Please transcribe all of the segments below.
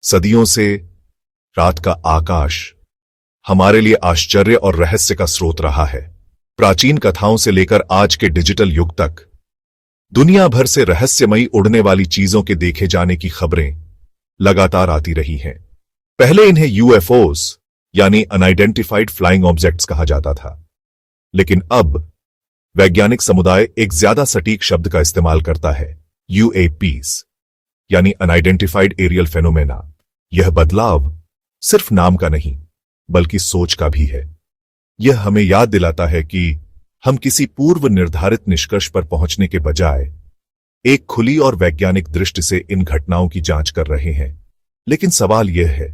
सदियों से रात का आकाश हमारे लिए आश्चर्य और रहस्य का स्रोत रहा है। प्राचीन कथाओं से लेकर आज के डिजिटल युग तक दुनिया भर से रहस्यमयी उड़ने वाली चीजों के देखे जाने की खबरें लगातार आती रही हैं। पहले इन्हें यूएफओस यानी अनआइडेंटिफाइड फ्लाइंग ऑब्जेक्ट्स कहा जाता था, लेकिन अब वैज्ञानिक समुदाय एक ज्यादा सटीक शब्द का इस्तेमाल करता है, यूएपीस यानी अनआइडेंटिफाइड एरियल फेनोमेना। यह बदलाव सिर्फ नाम का नहीं बल्कि सोच का भी है। यह हमें याद दिलाता है कि हम किसी पूर्व निर्धारित निष्कर्ष पर पहुंचने के बजाय एक खुली और वैज्ञानिक दृष्टि से इन घटनाओं की जांच कर रहे हैं। लेकिन सवाल यह है,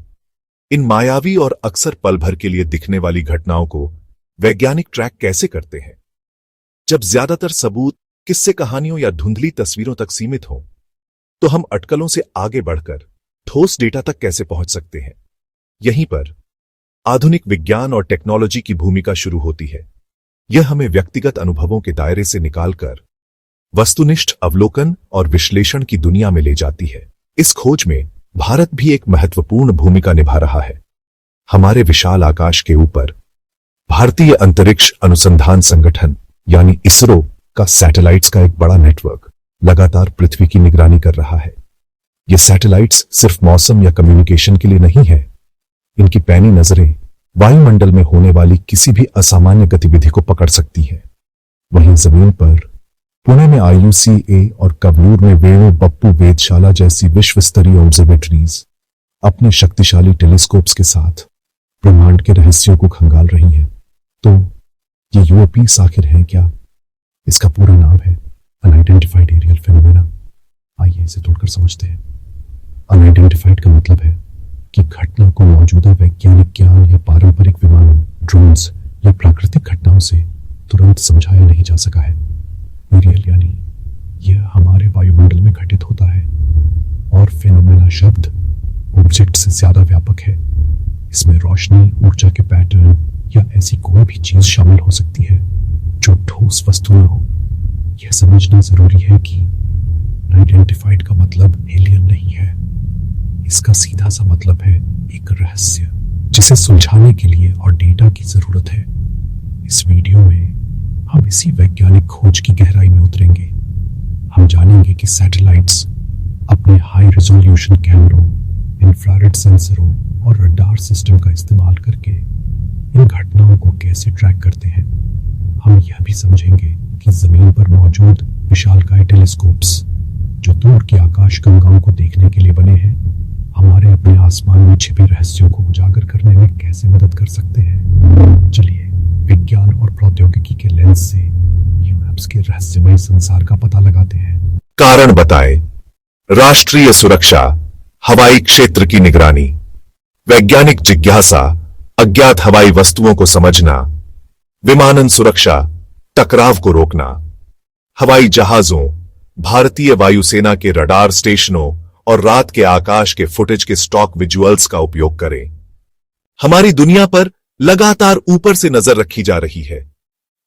इन मायावी और अक्सर पल भर के लिए दिखने वाली घटनाओं को वैज्ञानिक ट्रैक कैसे करते हैं? जब ज्यादातर सबूत किस्से कहानियों या धुंधली तस्वीरों तक सीमित हों, तो हम अटकलों से आगे बढ़कर ठोस डेटा तक कैसे पहुंच सकते हैं? यहीं पर आधुनिक विज्ञान और टेक्नोलॉजी की भूमिका शुरू होती है। यह हमें व्यक्तिगत अनुभवों के दायरे से निकालकर वस्तुनिष्ठ अवलोकन और विश्लेषण की दुनिया में ले जाती है। इस खोज में भारत भी एक महत्वपूर्ण भूमिका निभा रहा है। हमारे विशाल आकाश के ऊपर भारतीय अंतरिक्ष अनुसंधान संगठन यानी इसरो का सैटेलाइट्स का एक बड़ा नेटवर्क लगातार पृथ्वी की निगरानी कर रहा है। ये सैटेलाइट्स सिर्फ मौसम या कम्युनिकेशन के लिए नहीं है। इनकी पैनी नजरें वायुमंडल में होने वाली किसी भी असामान्य गतिविधि को पकड़ सकती हैं। वहीं जमीन पर पुणे में IUCA और कवलूर में वेणु बप्पू वेधशाला जैसी विश्व स्तरीय ऑब्जर्वेटरीज अपने शक्तिशाली टेलीस्कोप्स के साथ ब्रह्मांड के रहस्यों को खंगाल रही हैं। तो ये यूएपीस आखिर है क्या? इसका पूरा नाम है अनआइडेंटिफाइड एरियल फेनोमेना। आइए इसे तोड़कर समझते हैं। अनआइडेंटिफाइड का मतलब है कि घटना को मौजूदा वैज्ञानिक ज्ञान या पारंपरिक विमानों, ड्रोन्स या प्राकृतिक घटनाओं से तुरंत समझाया नहीं जा सका है। एरियल यानी यह हमारे वायुमंडल में घटित होता है, और फेनोमेना शब्द ऑब्जेक्ट से ज्यादा व्यापक है। इसमें रोशनी, ऊर्जा के पैटर्न या ऐसी कोई भी चीज शामिल हो सकती है जो ठोस वस्तु न हो। यह समझना जरूरी है कि अनआइडेंटिफाइड का मतलब एलियन नहीं है। इसका सीधा सा मतलब है एक रहस्य जिसे सुलझाने के लिए और डेटा की जरूरत है। इस वीडियो में हम इसी वैज्ञानिक खोज की गहराई में उतरेंगे। हम जानेंगे कि सैटेलाइट्स अपने हाई रेजोल्यूशन कैमरों, इंफ्रारेड सेंसरों और रडार सिस्टम का इस्तेमाल करके इन घटनाओं को कैसे ट्रैक करते हैं। हम यह भी समझेंगे कि जमीन पर मौजूद विशालकाय टेलीस्कोप्स जो दूर की आकाश गंगाओं को देखने के लिए बने हैं, हमारे अपने आसमान में छिपे रहस्यों को उजागर करने में कैसे मदद कर सकते हैं। चलिए विज्ञान और प्रौद्योगिकी के लेंस से यूएपीएस के रहस्यमय संसार का पता लगाते हैं। कारण बताएं। राष्ट्रीय सुरक्षा, हवाई क्षेत्र की निगरानी, वैज्ञानिक जिज्ञासा, अज्ञात हवाई वस्तुओं को समझना, विमानन सुरक्षा, टकराव को रोकना, हवाई जहाजों, भारतीय वायुसेना के रडार स्टेशनों और रात के आकाश के फुटेज के स्टॉक विजुअल्स का उपयोग करें। हमारी दुनिया पर लगातार ऊपर से नजर रखी जा रही है।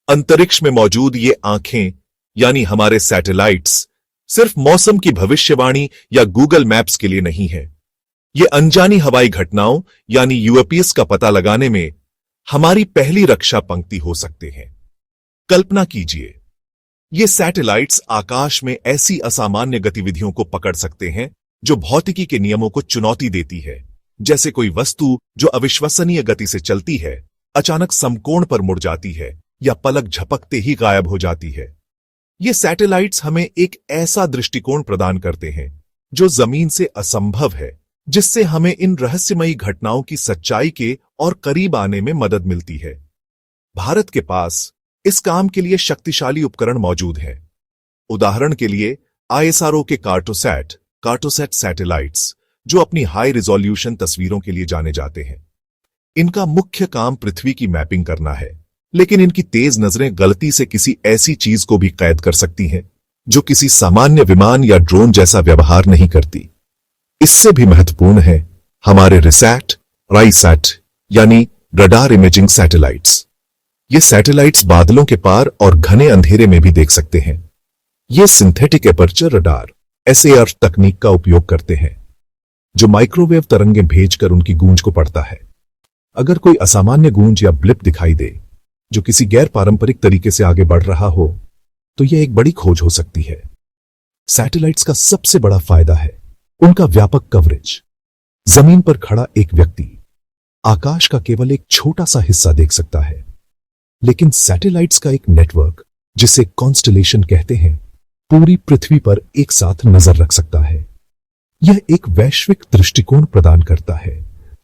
अंतरिक्ष में मौजूद ये आंखें यानी हमारे सैटेलाइट्स सिर्फ मौसम की भविष्यवाणी या गूगल मैप्स के लिए नहीं है। ये अनजानी हवाई घटनाओं यानी यूएपीएस का पता लगाने में हमारी पहली रक्षा पंक्ति हो सकते हैं। कल्पना कीजिए, ये सैटेलाइट्स आकाश में ऐसी असामान्य गतिविधियों को पकड़ सकते हैं जो भौतिकी के नियमों को चुनौती देती है। जैसे कोई वस्तु जो अविश्वसनीय गति से चलती है, अचानक समकोण पर मुड़ जाती है या पलक झपकते ही गायब हो जाती है। ये सैटेलाइट्स हमें एक ऐसा दृष्टिकोण प्रदान करते हैं जो जमीन से असंभव है, जिससे हमें इन रहस्यमयी घटनाओं की सच्चाई के और करीब आने में मदद मिलती है। भारत के पास इस काम के लिए शक्तिशाली उपकरण मौजूद हैं। उदाहरण के लिए ISRO के कार्टोसैट सैटेलाइट्स जो अपनी हाई रिजोल्यूशन तस्वीरों के लिए जाने जाते हैं। इनका मुख्य काम पृथ्वी की मैपिंग करना है, लेकिन इनकी तेज नजरें गलती से किसी ऐसी चीज को भी कैद कर सकती हैं जो किसी सामान्य विमान या ड्रोन जैसा व्यवहार नहीं करती। इससे भी महत्वपूर्ण है हमारे राइसैट यानी रडार इमेजिंग सैटेलाइट्स। ये सैटेलाइट्स बादलों के पार और घने अंधेरे में भी देख सकते हैं। ये सिंथेटिक एपर्चर रडार SAR तकनीक का उपयोग करते हैं। जो माइक्रोवेव तरंगें भेजकर उनकी गूंज को पढ़ता है। अगर कोई असामान्य गूंज या ब्लिप दिखाई दे जो किसी गैर पारंपरिक तरीके से आगे बढ़ रहा हो, तो यह एक बड़ी खोज हो सकती है। सैटेलाइट्स का सबसे बड़ा फायदा है उनका व्यापक कवरेज। जमीन पर खड़ा एक व्यक्ति आकाश का केवल एक छोटा सा हिस्सा देख सकता है, लेकिन सैटेलाइट्स का एक नेटवर्क, जिसे कॉन्स्टलेशन कहते हैं, पूरी पृथ्वी पर एक साथ नजर रख सकता है। यह एक वैश्विक दृष्टिकोण प्रदान करता है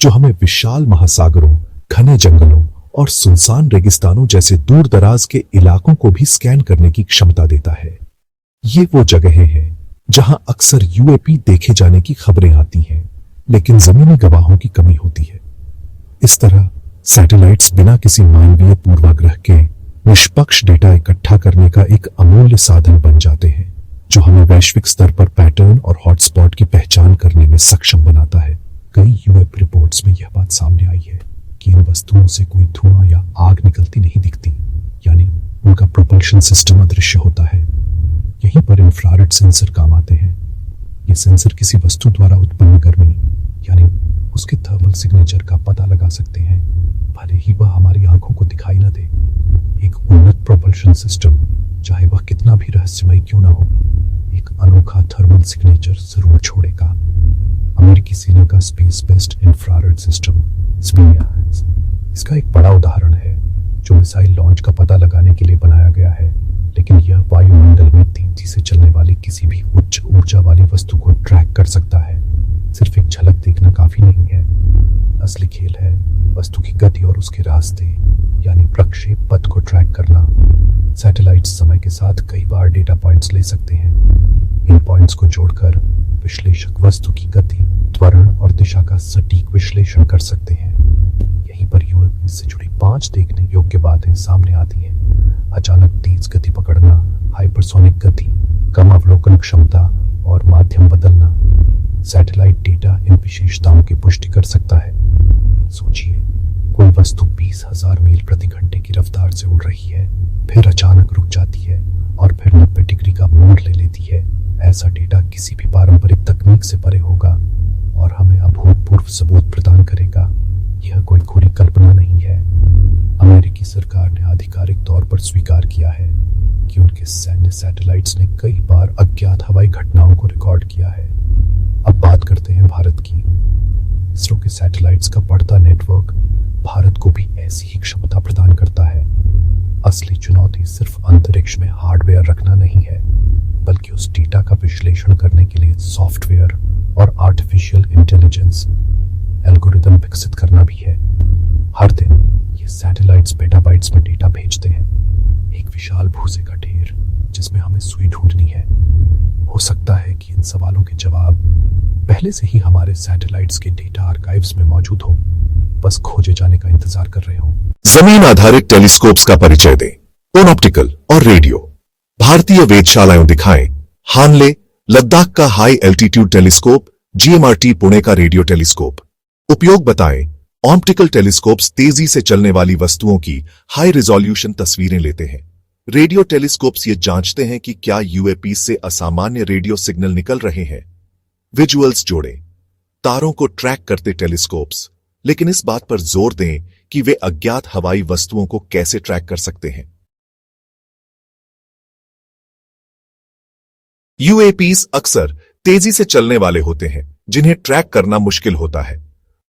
जो हमें विशाल महासागरों, घने जंगलों और सुनसान रेगिस्तानों जैसे दूर दराज के इलाकों को भी स्कैन करने की क्षमता देता है। ये वो जगहें हैं जहां अक्सर यूएपी देखे जाने की खबरें आती हैं, लेकिन जमीनी गवाहों की कमी होती है। इस तरह सैटेलाइट्स बिना किसी मानवीय पूर्वाग्रह के निष्पक्ष डेटा इकट्ठा करने का एक अमूल्य साधन बन जाते हैं, जो हमें वैश्विक स्तर पर पैटर्न और हॉटस्पॉट की पहचान करने में सक्षम बनाता है। कई यूएपी रिपोर्ट्स में यह बात सामने आई है कि इन वस्तुओं से कोई धुआं या आग निकलती नहीं दिखती, यानी उनका प्रोपल्शन सिस्टम अदृश्य होता है। यहीं पर इंफ्रारेड सेंसर काम आते हैं। ये सेंसर किसी वस्तु द्वारा उत्पन्न गर्मी, यानी उसके थर्मल सिग्नेचर का पता लगा सकते हैं, भले ही वह हमारी आंखों को दिखाई न दे। एक उन्नत प्रोपल्शन सिस्टम, चाहे वह कितना भी रहस्यमय क्यों ना हो, एक अनोखा थर्मल सिग्नेचर जरूर छोड़ेगा। अमेरिकी सेना का स्पेस बेस्ड इंफ्रारेड सिस्टम स्पीनियास इसका एक बड़ा उदाहरण है, जो मिसाइल लॉन्च का पता लगाने के लिए बनाया गया है, लेकिन यह वायुमंडल में तेजी से चलने वाली किसी भी उच्च ऊर्जा वाली वस्तु को ट्रैक कर सकता है। सिर्फ एक झलक देखना काफी नहीं है। असली खेल है वस्तु की गति और उसके रास्ते, यानी प्रक्षेप पथ को ट्रैक करना। सैटेलाइट्स समय के साथ कई बार डेटा पॉइंट्स ले सकते हैं। इन पॉइंट्स को जोड़कर विश्लेषक वस्तु की गति, त्वरण और दिशा का सटीक विश्लेषण कर सकते हैं। यहीं पर यूएपी से जुड़ी 5 देखने योग्य बातें सामने आती हैं। अचानक तेज गति पकड़ना, हाइपरसोनिक गति, कम अवलोकन क्षमता और माध्यम बदलना। सैटेलाइट डेटा इन विशेषताओं की पुष्टि कर सकता है। सोचिए, कोई वस्तु 20,000 मील प्रति घंटे की रफ्तार से उड़ रही है, फिर अचानक रुक जाती है और फिर 90 डिग्री का मोड़ ले लेती है। ऐसा डेटा किसी भी पारंपरिक तकनीक से परे होगा और हमें अभूतपूर्व सबूत प्रदान करेगा। यह कोई खुली कल्पना नहीं है। अमेरिकी सरकार ने आधिकारिक तौर पर स्वीकार किया है कि उनके सैन्य सैटेलाइट्स ने कई बार अज्ञात हवाई घटनाओं को रिकॉर्ड किया है। अब बात करते हैं भारत की। इसरो के सैटेलाइट्स का बढ़ता नेटवर्क भारत को भी ऐसी ही क्षमता प्रदान करता है। असली चुनौती सिर्फ अंतरिक्ष में हार्डवेयर रखना नहीं है, बल्कि उस डेटा का विश्लेषण करने के लिए सॉफ्टवेयर और आर्टिफिशियल इंटेलिजेंस एल्गोरिदम विकसित करना भी है। हर दिन ये सैटेलाइट्स पेटाबाइट्स में डेटा भेजते हैं, एक विशाल भूसे का ढेर जिसमें हमें सुई ढूंढनी है। हो सकता है कि इन सवालों के जवाब पहले से ही हमारे सैटेलाइट्स के डेटा आर्काइव्स में मौजूद हो, बस खोजे जाने का इंतजार कर रहे हो। जमीन आधारित टेलीस्कोप्स का परिचय दें। ऑप्टिकल और रेडियो। भारतीय वेधशालाएं दिखाएं। हानले लद्दाख का high altitude telescope, GMRT Pune का रेडियो टेलीस्कोप। उपयोग बताएं। ऑप्टिकल टेलीस्कोप्स तेजी से चलने वाली वस्तुओं की हाई रिजोल्यूशन तस्वीरें लेते हैं। रेडियो टेलीस्कोप्स ये जांचते हैं कि क्या यूएपी से असामान्य रेडियो सिग्नल निकल रहे हैं। विजुअल्स जोड़ें। तारों को ट्रैक करते टेलीस्कोप्स, लेकिन इस बात पर जोर दें कि वे अज्ञात हवाई वस्तुओं को कैसे ट्रैक कर सकते हैं। यूएपीस अक्सर तेजी से चलने वाले होते हैं, जिन्हें ट्रैक करना मुश्किल होता है।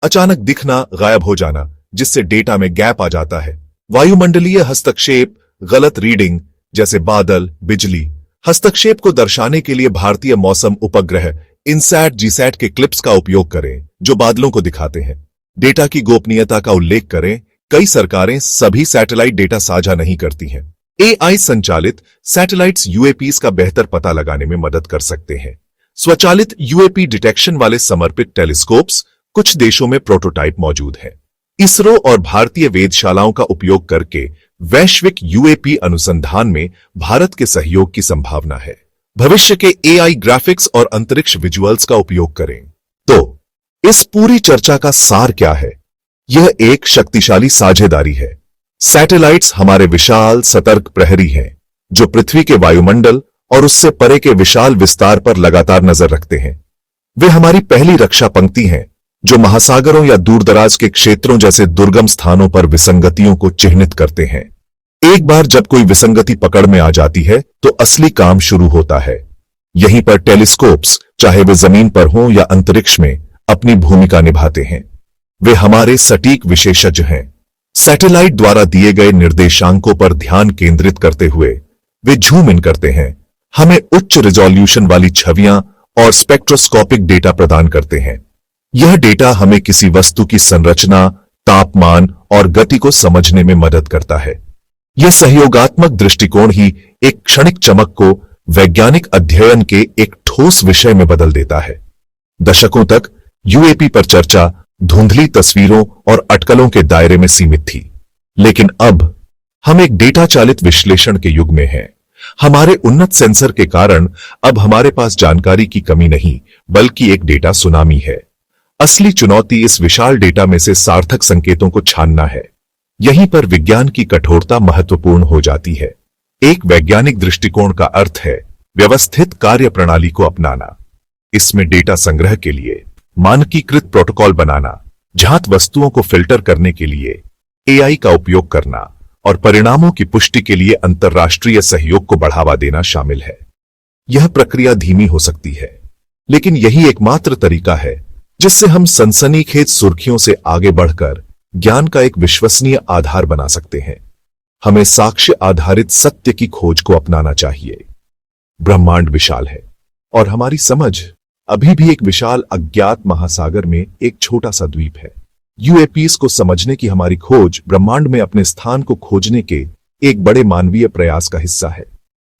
अचानक दिखना, गायब हो जाना, जिससे डेटा में गैप आ जाता है। वायुमंडलीय हस्तक्षेप, गलत रीडिंग, जैसे बादल, बिजली। हस्तक्षेप को दर्शाने के लिए भारतीय मौसम उपग्रह इनसैट जीसैट के क्लिप्स का उपयोग करें, जो बादलों को दिखाते हैं। डेटा की गोपनीयता का उल्लेख करें। कई सरकारें सभी सैटेलाइट डेटा साझा नहीं करती हैं। एआई संचालित सैटेलाइट्स यूएपीस का बेहतर पता लगाने में मदद कर सकते हैं। स्वचालित यूएपी डिटेक्शन वाले समर्पित टेलीस्कोप्स कुछ देशों में प्रोटोटाइप मौजूद है। इसरो और भारतीय वेधशालाओं का उपयोग करके वैश्विक यूएपी अनुसंधान में भारत के सहयोग की संभावना है। भविष्य के एआई ग्राफिक्स और अंतरिक्ष विजुअल्स का उपयोग करें। तो इस पूरी चर्चा का सार क्या है? यह एक शक्तिशाली साझेदारी है। सैटेलाइट्स हमारे विशाल सतर्क प्रहरी हैं, जो पृथ्वी के वायुमंडल और उससे परे के विशाल विस्तार पर लगातार नजर रखते हैं। वे हमारी पहली रक्षा पंक्ति हैं, जो महासागरों या दूरदराज के क्षेत्रों जैसे दुर्गम स्थानों पर विसंगतियों को चिह्नित करते हैं। एक बार जब कोई विसंगति पकड़ में आ जाती है तो असली काम शुरू होता है। यहीं पर टेलीस्कोप्स, चाहे वे जमीन पर हों या अंतरिक्ष में, अपनी भूमिका निभाते हैं। वे हमारे सटीक विशेषज्ञ हैं। सैटेलाइट द्वारा दिए गए निर्देशांकों पर ध्यान केंद्रित करते हुए वे जूम इन करते हैं, हमें उच्च रिजोल्यूशन वाली छवियां और स्पेक्ट्रोस्कोपिक डेटा प्रदान करते हैं। यह डेटा हमें किसी वस्तु की संरचना, तापमान और गति को समझने में मदद करता है। यह सहयोगात्मक दृष्टिकोण ही एक क्षणिक चमक को वैज्ञानिक अध्ययन के एक ठोस विषय में बदल देता है। दशकों तक यूएपी पर चर्चा धुंधली तस्वीरों और अटकलों के दायरे में सीमित थी, लेकिन अब हम एक डेटा चालित विश्लेषण के युग में हैं। हमारे उन्नत सेंसर के कारण अब हमारे पास जानकारी की कमी नहीं, बल्कि एक डेटा सुनामी है। असली चुनौती इस विशाल डेटा में से सार्थक संकेतों को छानना है। यहीं पर विज्ञान की कठोरता महत्वपूर्ण हो जाती है। एक वैज्ञानिक दृष्टिकोण का अर्थ है व्यवस्थित कार्यप्रणाली को अपनाना। इसमें डेटा संग्रह के लिए मानकीकृत प्रोटोकॉल बनाना, ज्ञात वस्तुओं को फिल्टर करने के लिए एआई का उपयोग करना और परिणामों की पुष्टि के लिए अंतर्राष्ट्रीय सहयोग को बढ़ावा देना शामिल है। यह प्रक्रिया धीमी हो सकती है, लेकिन यही एकमात्र तरीका है जिससे हम सनसनीखेज सुर्खियों से आगे बढ़कर ज्ञान का एक विश्वसनीय आधार बना सकते हैं। हमें साक्ष्य आधारित सत्य की खोज को अपनाना चाहिए। ब्रह्मांड विशाल है और हमारी समझ अभी भी एक विशाल अज्ञात महासागर में एक छोटा सा द्वीप है। यूएपीएस को समझने की हमारी खोज ब्रह्मांड में अपने स्थान को खोजने के एक बड़े मानवीय प्रयास का हिस्सा है।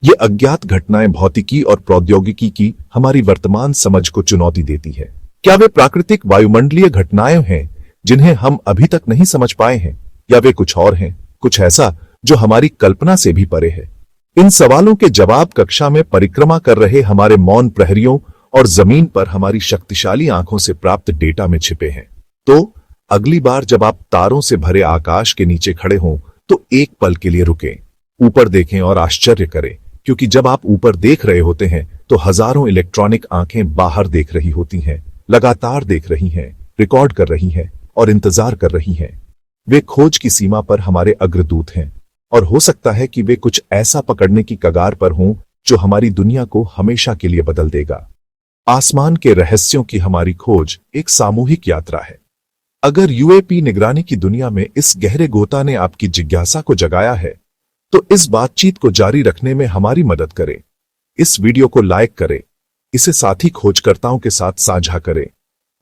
ये अज्ञात घटनाएं भौतिकी और प्रौद्योगिकी की हमारी वर्तमान समझ को चुनौती देती है। क्या वे प्राकृतिक वायुमंडलीय घटनाएं हैं जिन्हें हम अभी तक नहीं समझ पाए हैं, या वे कुछ और हैं, कुछ ऐसा जो हमारी कल्पना से भी परे है? इन सवालों के जवाब कक्षा में परिक्रमा कर रहे हमारे मौन प्रहरियों और जमीन पर हमारी शक्तिशाली आंखों से प्राप्त डेटा में छिपे हैं। तो अगली बार जब आप तारों से भरे आकाश के नीचे खड़े हों तो एक पल के लिए रुकें, ऊपर देखें और आश्चर्य करें, क्योंकि जब आप ऊपर देख रहे होते हैं तो हजारों इलेक्ट्रॉनिक आंखें बाहर देख रही होती हैं, लगातार देख रही हैं, रिकॉर्ड कर रही हैं और इंतजार कर रही हैं। वे खोज की सीमा पर हमारे अग्रदूत हैं और हो सकता है कि वे कुछ ऐसा पकड़ने की कगार पर हों जो हमारी दुनिया को हमेशा के लिए बदल देगा। आसमान के रहस्यों की हमारी खोज एक सामूहिक यात्रा है। अगर यूएपी निगरानी की दुनिया में इस गहरे गोता ने आपकी जिज्ञासा को जगाया है, तो इस बातचीत को जारी रखने में हमारी मदद करें। इस वीडियो को लाइक करें, इसे साथी खोजकर्ताओं के साथ साझा करें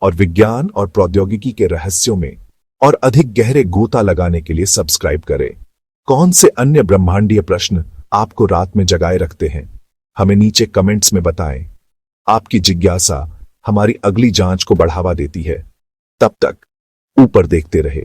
और विज्ञान और प्रौद्योगिकी के रहस्यों में और अधिक गहरे गोता लगाने के लिए सब्सक्राइब करें। कौन से अन्य ब्रह्मांडीय प्रश्न आपको रात में जगाए रखते हैं? हमें नीचे कमेंट्स में बताएं। आपकी जिज्ञासा हमारी अगली जांच को बढ़ावा देती है। तब तक ऊपर देखते रहे।